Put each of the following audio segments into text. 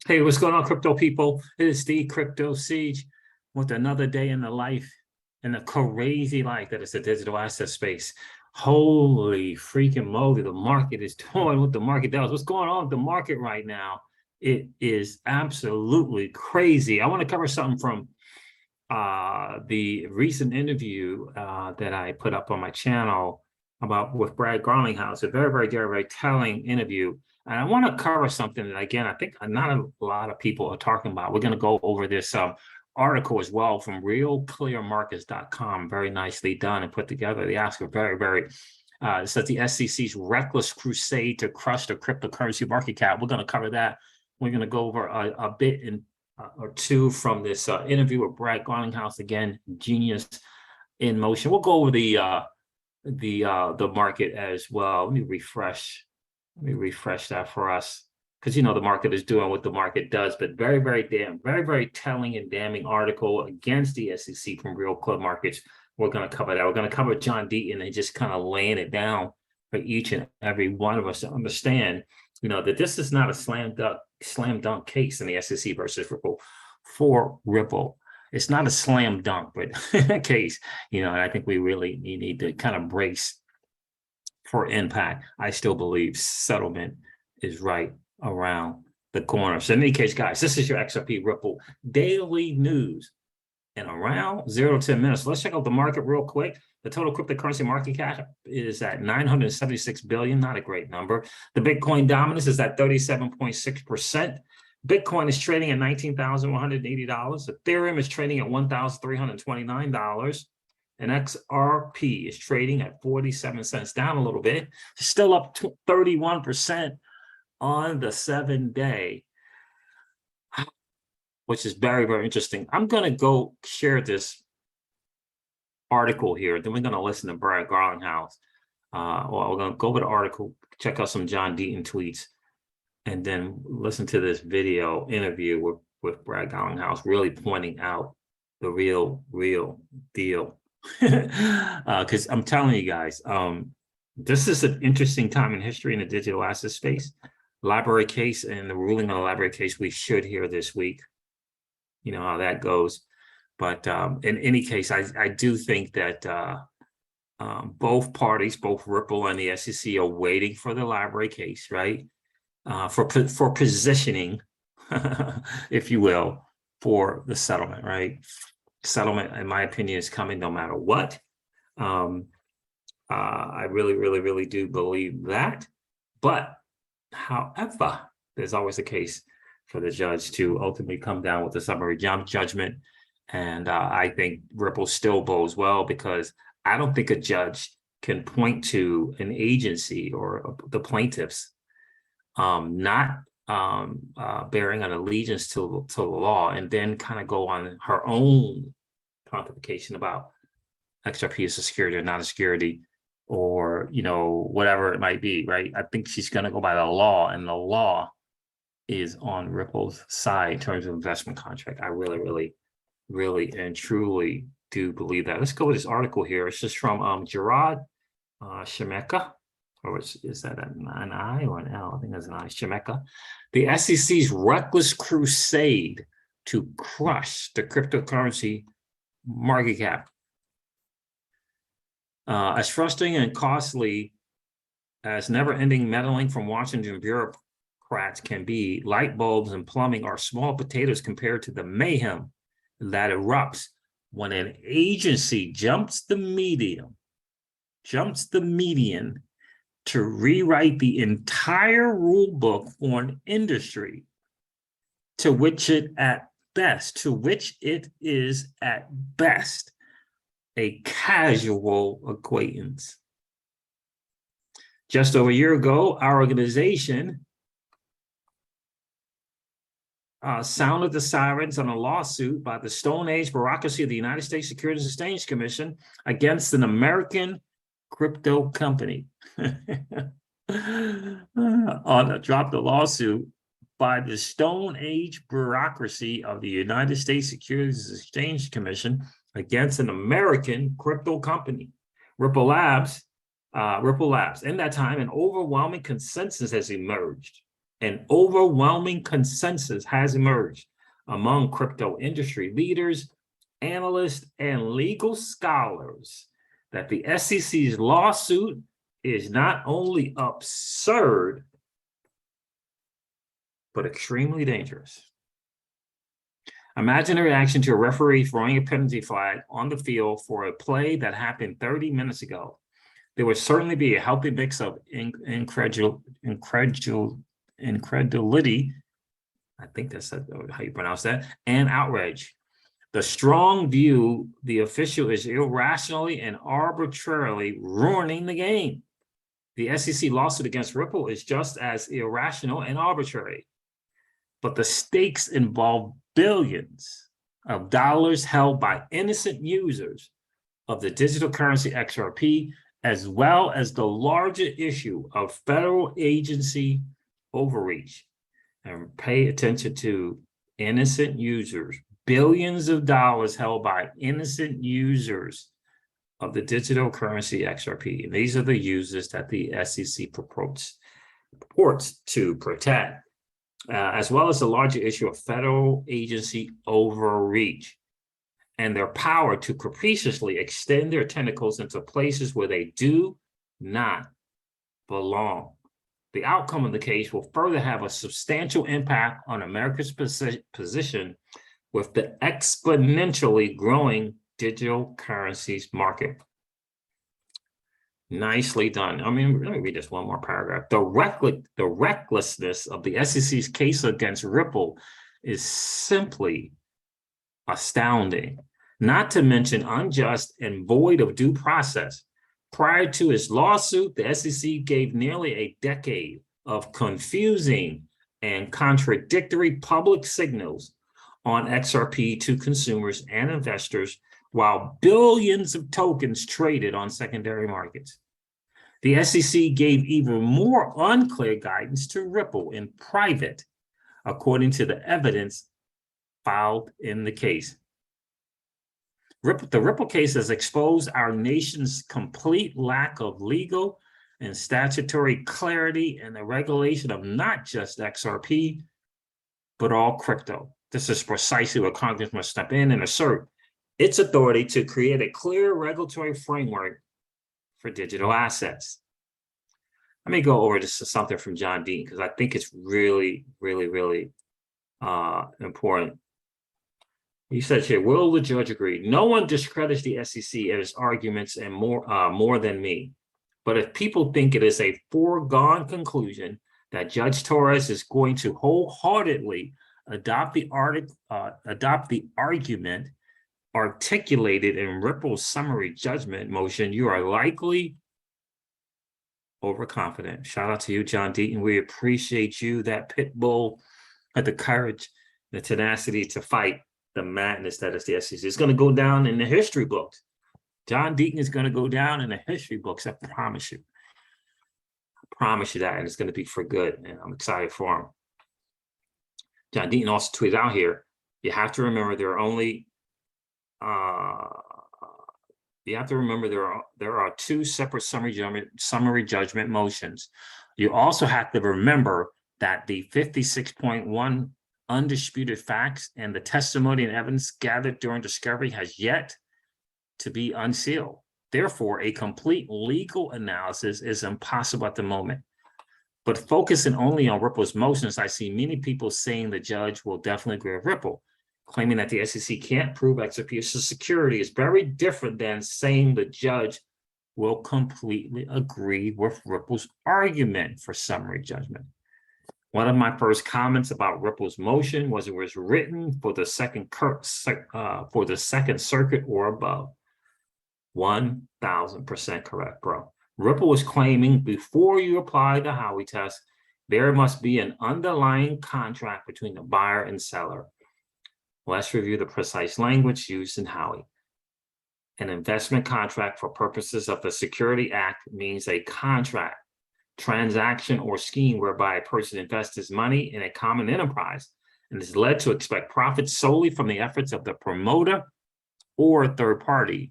Hey, what's going on, crypto people? It is the Crypto Siege with another day in the life and the crazy life that is the digital asset space. Holy freaking moly, the market is doing what the market does. What's going on with the market right now? It is absolutely crazy. I want to cover something from the recent interview that I put up on my channel about with Brad Garlinghouse, a very telling interview. And I want to cover something that, again, I think not a lot of people are talking about. We're going to go over this article as well from realclearmarkets.com. Very nicely done and put together. They ask a it says the SEC's reckless crusade to crush the cryptocurrency market cap. We're going to cover that. We're going to go over a bit or two from this interview with Brad Garlinghouse. Again, genius in motion. We'll go over the market as well. Let me refresh that for us, because the market is doing what the market does. But very telling and damning article against the SEC from Real Clear Markets. We're going to cover that. We're going to cover John Deaton and just kind of laying it down for each and every one of us to understand, that this is not a slam dunk case in the SEC versus Ripple for Ripple. It's not a slam dunk, but case, and I think we really need to kind of brace for impact. I still believe settlement is right around the corner. So in any case, guys, this is your XRP Ripple daily news in around 0 to 10 minutes. So let's check out the market real quick. The total cryptocurrency market cap is at 976 billion, not a great number. The Bitcoin dominance is at 37.6%. Bitcoin is trading at $19,180. Ethereum is trading at $1,329. And XRP is trading at 47 cents, down a little bit. Still up 31% on the 7-day, which is very interesting. I'm going to go share this article here. Then we're going to listen to Brad Garlinghouse. We're going to go over the article, check out some John Deaton tweets, and then listen to this video interview with Brad Garlinghouse, really pointing out the real deal. Because I'm telling you guys, this is an interesting time in history in the digital asset space. Library case and the ruling on the library case we should hear this week. You know how that goes. But in any case, I do think that both parties, both Ripple and the SEC, are waiting for the library case, right? For positioning, if you will, for the settlement, right? Settlement, in my opinion, is coming no matter what. I really do believe that. But however, there's always a case for the judge to ultimately come down with a summary judgment. And I think Ripple still bodes well, because I don't think a judge can point to an agency or the plaintiffs not bearing an allegiance to the law, and then kind of go on her own pontification about XRP is a security or not a security, or whatever it might be, right? I think she's going to go by the law, and the law is on Ripple's side in terms of investment contract. I really and truly do believe that. Let's go with this article here. It's just from Gerard Shemeka. Or is that an I or an L? I think that's an I. Shemeka. The SEC's reckless crusade to crush the cryptocurrency market cap. As frustrating and costly as never-ending meddling from Washington bureaucrats can be, light bulbs and plumbing are small potatoes compared to the mayhem that erupts when an agency jumps the median to rewrite the entire rule book for an industry to which it is at best a casual acquaintance. Just over a year ago, our organization sounded the sirens on a lawsuit by the Stone Age bureaucracy of the United States Securities and Exchange Commission against an American crypto company. Dropped the lawsuit by the Stone Age bureaucracy of the United States Securities and Exchange Commission against an American crypto company, Ripple Labs. In that time, an overwhelming consensus has emerged An overwhelming consensus has emerged among crypto industry leaders, analysts, and legal scholars that the SEC's lawsuit is not only absurd, but extremely dangerous. Imagine the reaction to a referee throwing a penalty flag on the field for a play that happened 30 minutes ago. There would certainly be a healthy mix of incredulity, I think that's how you pronounce that, and outrage. The strong view the official is irrationally and arbitrarily ruining the game. The SEC lawsuit against Ripple is just as irrational and arbitrary. But the stakes involve billions of dollars held by innocent users of the digital currency XRP, as well as the larger issue of federal agency overreach. And pay attention to innocent users, billions of dollars held by innocent users of the digital currency XRP. And these are the users that the SEC purports to protect, as well as the larger issue of federal agency overreach and their power to capriciously extend their tentacles into places where they do not belong. The outcome of the case will further have a substantial impact on America's position with the exponentially growing digital currencies market. Nicely done. I mean, let me read this one more paragraph. The recklessness of the SEC's case against Ripple is simply astounding, not to mention unjust and void of due process. Prior to its lawsuit, the SEC gave nearly a decade of confusing and contradictory public signals on XRP to consumers and investors, while billions of tokens traded on secondary markets. The SEC gave even more unclear guidance to Ripple in private, according to the evidence filed in the case. The Ripple case has exposed our nation's complete lack of legal and statutory clarity in the regulation of not just XRP, but all crypto. This is precisely what Congress must step in and assert its authority to create a clear regulatory framework for digital assets. Let me go over this to something from John Dean, because I think it's really, really, really important. He said here, will the judge agree? No one discredits the SEC and its arguments and more than me. But if people think it is a foregone conclusion that Judge Torres is going to wholeheartedly adopt the argument articulated in Ripple's summary judgment motion, you are likely overconfident. Shout out to you, John Deaton. We appreciate you, that pit bull, had the courage, the tenacity to fight the madness that is the SEC. It's going to go down in the history books. John Deaton is going to go down in the history books, I promise you. I promise you that, and it's going to be for good, and I'm excited for him. John Deaton also tweeted out here, you have to remember there are only there are two separate summary judgment motions. You also have to remember that the 56.1 undisputed facts and the testimony and evidence gathered during discovery has yet to be unsealed. Therefore, a complete legal analysis is impossible at the moment. But focusing only on Ripple's motions, I see many people saying the judge will definitely agree with Ripple. Claiming that the SEC can't prove XRP is a security is very different than saying the judge will completely agree with Ripple's argument for summary judgment. One of my first comments about Ripple's motion was it was written for the Second Circuit or above. 1,000% correct, bro. Ripple was claiming before you apply the Howey test, there must be an underlying contract between the buyer and seller. Let's review the precise language used in Howey. An investment contract for purposes of the Security Act means a contract, transaction, or scheme whereby a person invests his money in a common enterprise and is led to expect profits solely from the efforts of the promoter or a third party.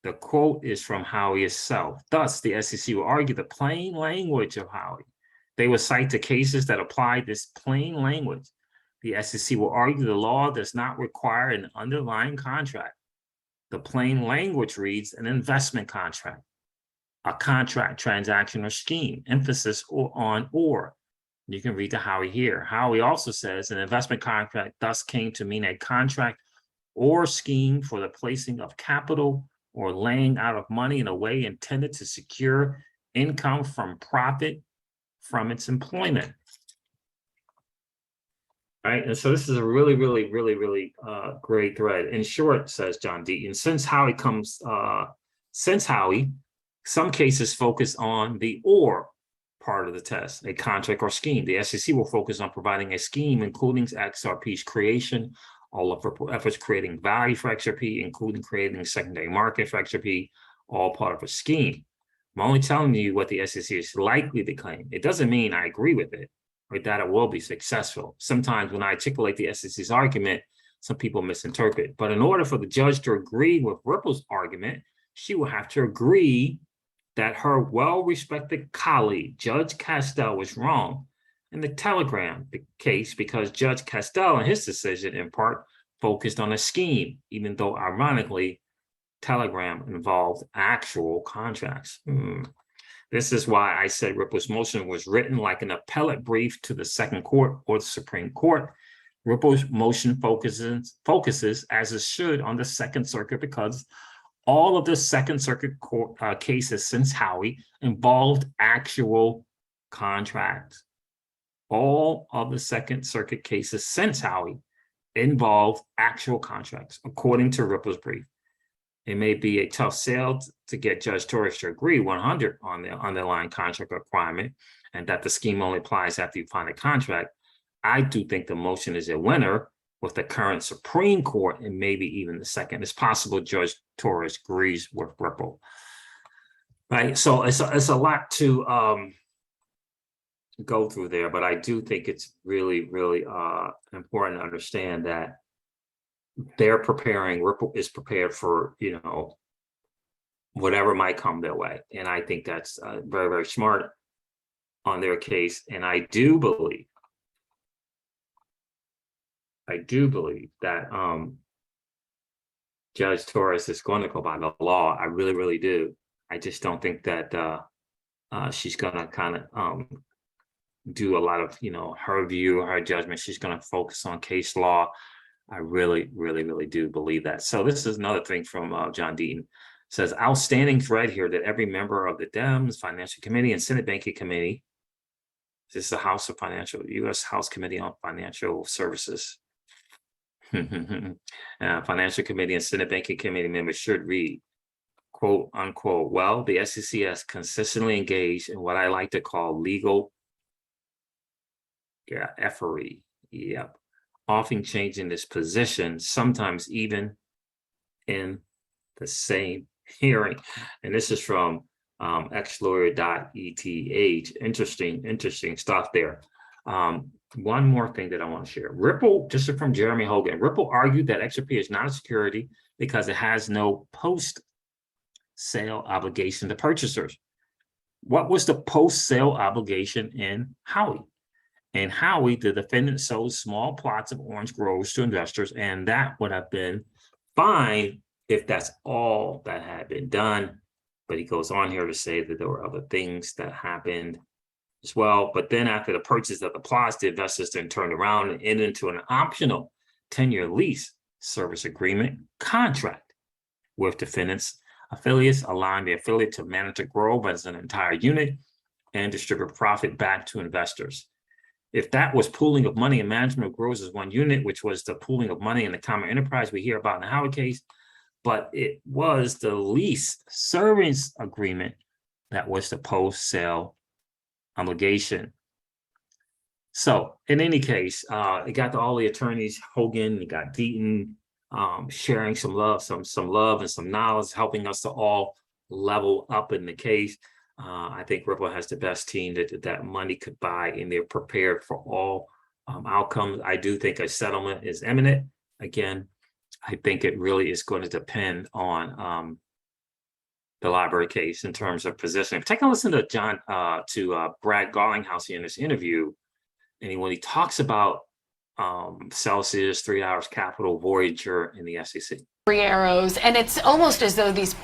The quote is from Howey itself. Thus, the SEC will argue the plain language of Howey. They will cite the cases that apply this plain language. The SEC will argue the law does not require an underlying contract. The plain language reads an investment contract, a contract, transaction, or scheme, emphasis on or. You can read the Howey here. Howey also says an investment contract thus came to mean a contract or scheme for the placing of capital or laying out of money in a way intended to secure income from profit from its employment. Right, and so this is a really great thread. In short, says John Deaton, since Howey, some cases focus on the or part of the test, a contract or scheme. The SEC will focus on providing a scheme, including XRP's creation, all of her efforts creating value for XRP, including creating a secondary market for XRP, all part of a scheme. I'm only telling you what the SEC is likely to claim. It doesn't mean I agree with it or that it will be successful. Sometimes when I articulate the SEC's argument, some people misinterpret. But in order for the judge to agree with Ripple's argument, she will have to agree that her well-respected colleague, Judge Castell, was wrong in the Telegram case because Judge Castell, in his decision, in part, focused on a scheme, even though, ironically, Telegram involved actual contracts. This is why I said Ripple's motion was written like an appellate brief to the Second Court or the Supreme Court. Ripple's motion focuses, as it should, on the Second Circuit because all of the Second Circuit court cases since Howey involved actual contracts. All of the Second Circuit cases since Howey involve actual contracts, according to Ripple's brief. It may be a tough sell to get Judge Torres to agree 100 on the underlying contract requirement and that the scheme only applies after you find a contract. I do think the motion is a winner with the current Supreme Court and maybe even the second. It's possible Judge Torres agrees with Ripple. Right, so it's a lot to go through there, but I do think it's really important to understand that they're preparing, Ripple is prepared for, whatever might come their way. And I think that's very smart on their case. And I do believe that Judge Torres is going to go by the law. I really do. I just don't think that she's going to kind of do a lot of, her view, her judgment. She's going to focus on case law. I really do believe that. So this is another thing from John Deaton. It says, outstanding thread here that every member of the Dems, Financial Committee, and Senate Banking Committee, this is the U.S. House Committee on Financial Services, Financial Committee and Senate Banking Committee members should read, quote unquote, well, the SEC has consistently engaged in what I like to call legal effery. Yep. Often changing this position, sometimes even in the same hearing. And this is from xlawyer.eth. Interesting stuff there. One more thing that I want to share. Ripple, just from Jeremy Hogan, Ripple argued that XRP is not a security because it has no post-sale obligation to purchasers. What was the post-sale obligation in Howey? In Howey, the defendant sold small plots of orange groves to investors, and that would have been fine if that's all that had been done. But he goes on here to say that there were other things that happened as well. But then after the purchase of the plots, the investors then turned around and entered into an optional 10-year lease service agreement contract with defendants' affiliates, allowing the affiliate to manage the grove as an entire unit and distribute profit back to investors. If that was pooling of money and management of grows as one unit, which was the pooling of money in the common enterprise we hear about in the Howard case, but it was the lease service agreement that was the post-sale obligation. So in any case, it got to all the attorneys, Hogan, you got Deaton, sharing some love and some knowledge, helping us to all level up in the case. I think Ripple has the best team that money could buy, and they're prepared for all outcomes. I do think a settlement is imminent. Again, I think it really is going to depend on the library case in terms of positioning. Take a listen to Brad Garlinghouse in this interview, and when he talks about Celsius, 3 Hours Capital, Voyager, and the SEC. Three arrows, and it's almost as though these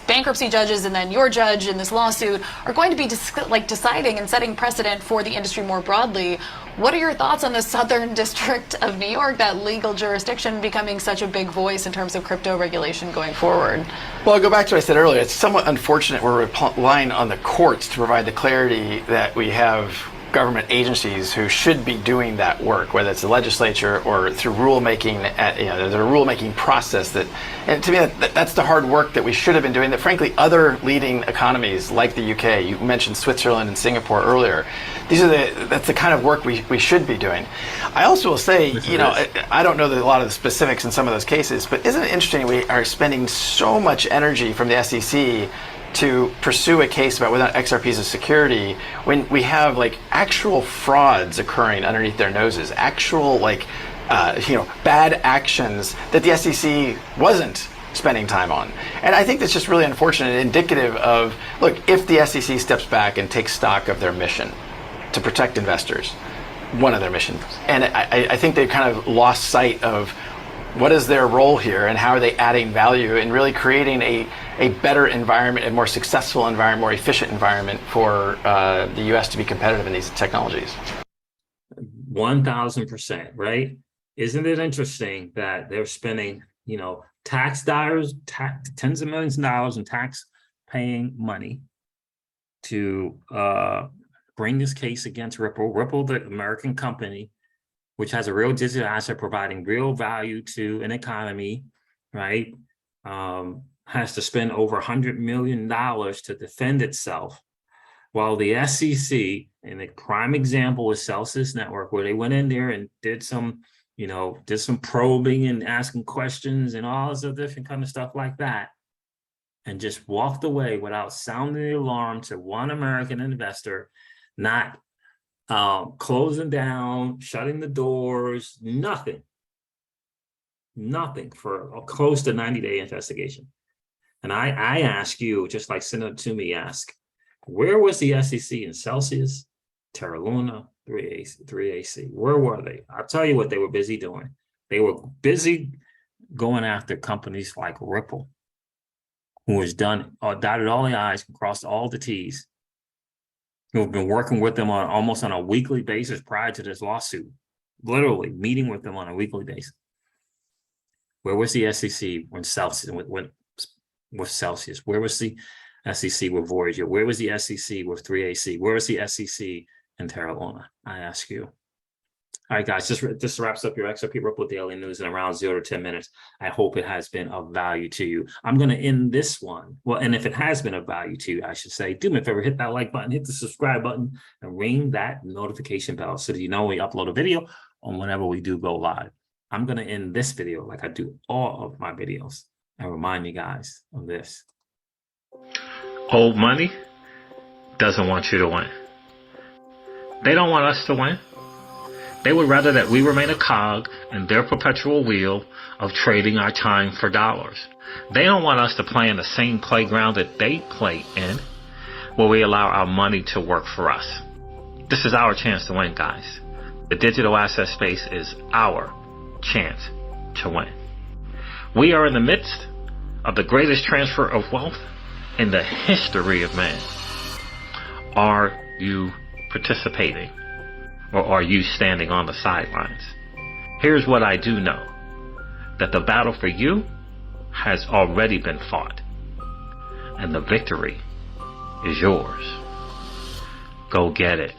bankruptcy judges and then your judge in this lawsuit are going to be deciding and setting precedent for the industry more broadly. What are your thoughts on the Southern District of New York, that legal jurisdiction, becoming such a big voice in terms of crypto regulation going forward? Well, I'll go back to what I said earlier. It's somewhat unfortunate we're relying on the courts to provide the clarity that we have government agencies who should be doing that work, whether it's the legislature or through rulemaking. There's a rulemaking process that, and to me, that's the hard work that we should have been doing. That frankly, other leading economies like the UK, you mentioned Switzerland and Singapore earlier. That's the kind of work we should be doing. I also will say, I don't know a lot of the specifics in some of those cases, but isn't it interesting we are spending so much energy from the SEC to pursue a case about whether XRP is a security when we have like actual frauds occurring underneath their noses, actual bad actions that the SEC wasn't spending time on. And I think that's just really unfortunate and indicative of, look, if the SEC steps back and takes stock of their mission to protect investors, one of their missions, and I think they've kind of lost sight of what is their role here and how are they adding value and really creating a better environment, a more successful environment, more efficient environment for the U.S. to be competitive in these technologies. 1,000%, right? Isn't it interesting that they're spending, tax dollars, tens of millions of dollars in tax-paying money to bring this case against Ripple? Ripple, the American company, which has a real digital asset providing real value to an economy, right? Has to spend over $100 million to defend itself, while the SEC, and a prime example is Celsius Network, where they went in there and did some probing and asking questions and all this other different kind of stuff like that, and just walked away without sounding the alarm to one American investor, not closing down, shutting the doors, nothing for a close to 90-day investigation. And I ask you, just like Senator Toomey asked, where was the SEC in Celsius, Terra Luna, 3AC? Where were they? I'll tell you what they were busy doing. They were busy going after companies like Ripple, who has dotted all the I's and crossed all the T's, who have been working with them almost on a weekly basis prior to this lawsuit, literally meeting with them on a weekly basis. Where was the SEC when Celsius, with Celsius? Where was the SEC with Voyager? Where was the SEC with 3AC? Where was the SEC in Terra Luna? I ask you. All right, guys, this wraps up your XRP Ripple Daily News in around 0 to 10 minutes. I hope it has been of value to you. I'm going to end this one. Well, and if it has been of value to you, I should say, do me a favor, hit that like button, hit the subscribe button, and ring that notification bell so that you know when we upload a video on whenever we do go live. I'm going to end this video like I do all of my videos and remind you guys of this. Old money doesn't want you to win. They don't want us to win. They would rather that we remain a cog in their perpetual wheel of trading our time for dollars. They don't want us to play in the same playground that they play in, where we allow our money to work for us. This is our chance to win, guys. The digital asset space is our chance to win. We are in the midst of the greatest transfer of wealth in the history of man. Are you participating? Or are you standing on the sidelines? Here's what I do know. That the battle for you has already been fought. And the victory is yours. Go get it.